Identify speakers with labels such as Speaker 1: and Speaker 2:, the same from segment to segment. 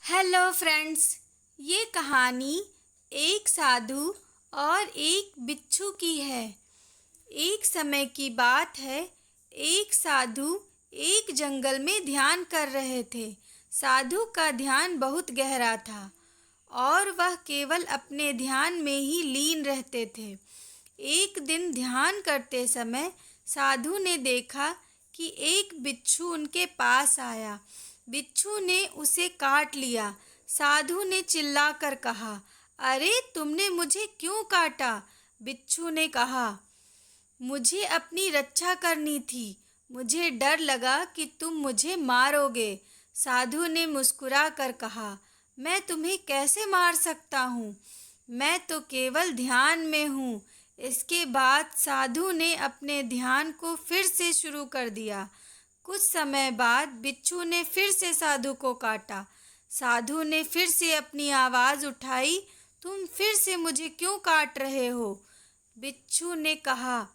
Speaker 1: Hello friends, ये कहानी एक साधु और एक बिच्छू की है। एक समय की बात है, एक साधु एक जंगल में ध्यान कर रहे थे। साधु का ध्यान बहुत गहरा था और वह केवल अपने ध्यान में ही लीन रहते थे। एक दिन ध्यान करते समय साधु ने देखा कि एक बिच्छू उनके पास आया। बिच्छू ने उसे काट लिया। साधु ने चिल्लाकर कहा, अरे तुमने मुझे क्यों काटा? बिच्छू ने कहा, मुझे अपनी रक्षा करनी थी। मुझे डर लगा कि तुम मुझे मारोगे। साधु ने मुस्कुरा कर कहा, मैं तुम्हें कैसे मार सकता हूँ? मैं तो केवल ध्यान में हूँ। इसके बाद साधु ने अपने ध्यान को फिर से शुरू कर दिया। कुछ समय बाद बिच्छू ने फिर से साधु को काटा। साधु ने फिर से अपनी आवाज़ उठाई, तुम फिर से मुझे क्यों काट रहे हो? बिच्छू ने कहा,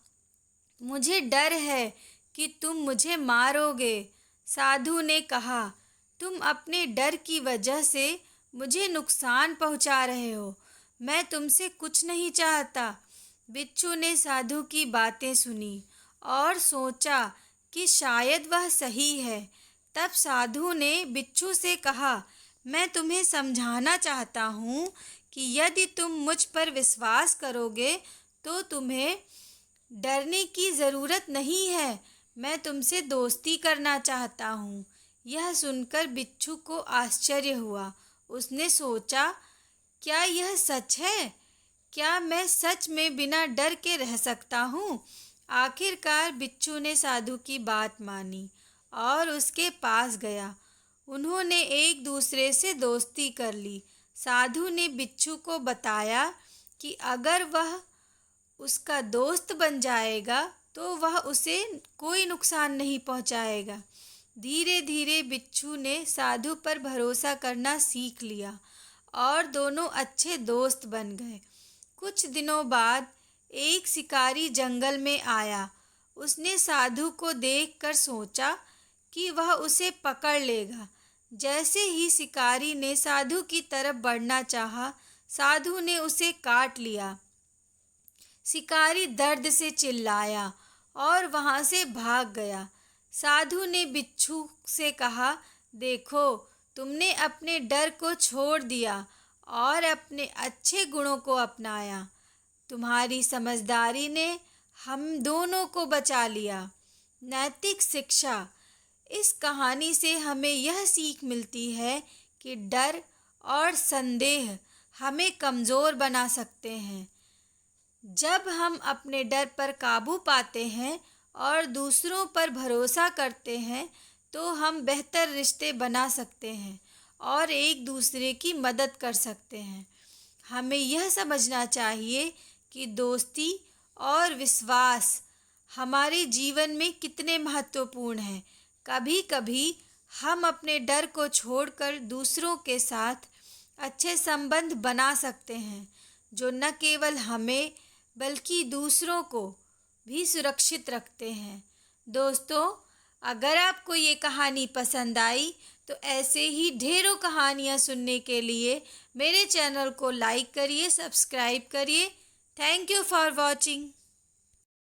Speaker 1: मुझे डर है कि तुम मुझे मारोगे। साधु ने कहा, तुम अपने डर की वजह से मुझे नुकसान पहुंचा रहे हो। मैं तुमसे कुछ नहीं चाहता। बिच्छू ने साधु की बातें सुनी और सोचा कि शायद वह सही है। तब साधु ने बिच्छू से कहा, मैं तुम्हें समझाना चाहता हूँ कि यदि तुम मुझ पर विश्वास करोगे तो तुम्हें डरने की ज़रूरत नहीं है। मैं तुमसे दोस्ती करना चाहता हूँ। यह सुनकर बिच्छू को आश्चर्य हुआ। उसने सोचा, क्या यह सच है? क्या मैं सच में बिना डर के रह सकता हूँ? आखिरकार बिच्छू ने साधु की बात मानी और उसके पास गया। उन्होंने एक दूसरे से दोस्ती कर ली। साधु ने बिच्छू को बताया कि अगर वह उसका दोस्त बन जाएगा तो वह उसे कोई नुकसान नहीं पहुंचाएगा। धीरे धीरे बिच्छू ने साधु पर भरोसा करना सीख लिया और दोनों अच्छे दोस्त बन गए। कुछ दिनों बाद एक शिकारी जंगल में आया। उसने साधु को देखकर सोचा कि वह उसे पकड़ लेगा। जैसे ही शिकारी ने साधु की तरफ बढ़ना चाहा, साधु ने उसे काट लिया। शिकारी दर्द से चिल्लाया और वहां से भाग गया। साधु ने बिच्छू से कहा, देखो, तुमने अपने डर को छोड़ दिया और अपने अच्छे गुणों को अपनाया। तुम्हारी समझदारी ने हम दोनों को बचा लिया। नैतिक शिक्षा। इस कहानी से हमें यह सीख मिलती है कि डर और संदेह हमें कमज़ोर बना सकते हैं। जब हम अपने डर पर काबू पाते हैं और दूसरों पर भरोसा करते हैं तो हम बेहतर रिश्ते बना सकते हैं और एक दूसरे की मदद कर सकते हैं। हमें यह समझना चाहिए कि दोस्ती और विश्वास हमारे जीवन में कितने महत्वपूर्ण हैं। कभी कभी हम अपने डर को छोड़कर दूसरों के साथ अच्छे संबंध बना सकते हैं, जो न केवल हमें बल्कि दूसरों को भी सुरक्षित रखते हैं। दोस्तों, अगर आपको ये कहानी पसंद आई तो ऐसे ही ढेरों कहानियाँ सुनने के लिए मेरे चैनल को लाइक करिए, सब्सक्राइब करिए। Thank you for watching.